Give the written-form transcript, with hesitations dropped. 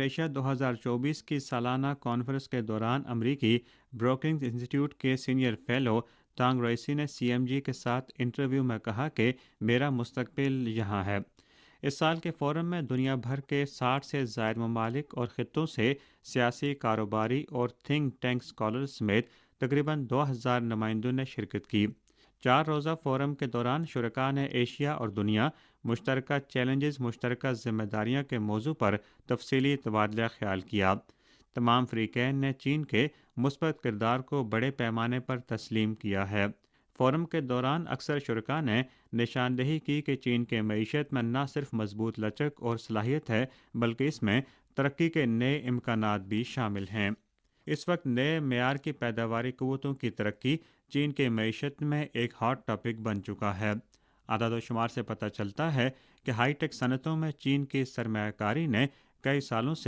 Asia 2024 کی سالانہ conference کے دوران امریکی بروکنگ انسٹیٹیوٹ کے سینئر فیلو تانگ ریسی نے سی ایم جی کے ساتھ انٹرویو میں کہا کہ میرا مستقبل یہاں ہے۔ اس سال کے فورم میں دنیا بھر کے 60 سے زائد ممالک اور خطوں سے سیاسی، کاروباری اور تھنک ٹینک اسکالرز سمیت تقریباً 2000 نمائندوں نے شرکت کی۔ 4 روزہ فورم کے دوران شرکاء نے ایشیا اور دنیا، مشترکہ چیلنجز، مشترکہ ذمہ داریاں کے موضوع پر تفصیلی تبادلہ خیال کیا۔ تمام فریقین نے چین کے مثبت کردار کو بڑے پیمانے پر تسلیم کیا ہے۔ فورم کے دوران اکثر شرکاء نے نشاندہی کی کہ چین کے معیشت میں نہ صرف مضبوط لچک اور صلاحیت ہے بلکہ اس میں ترقی کے نئے امکانات بھی شامل ہیں۔ اس وقت نئے معیار کی پیداواری قوتوں کی ترقی چین کے معیشت میں ایک ہاٹ ٹاپک بن چکا ہے۔ اعداد و شمار سے پتہ چلتا ہے کہ ہائی ٹیک صنعتوں میں چین کی سرمایہ کاری نے کئی سالوں سے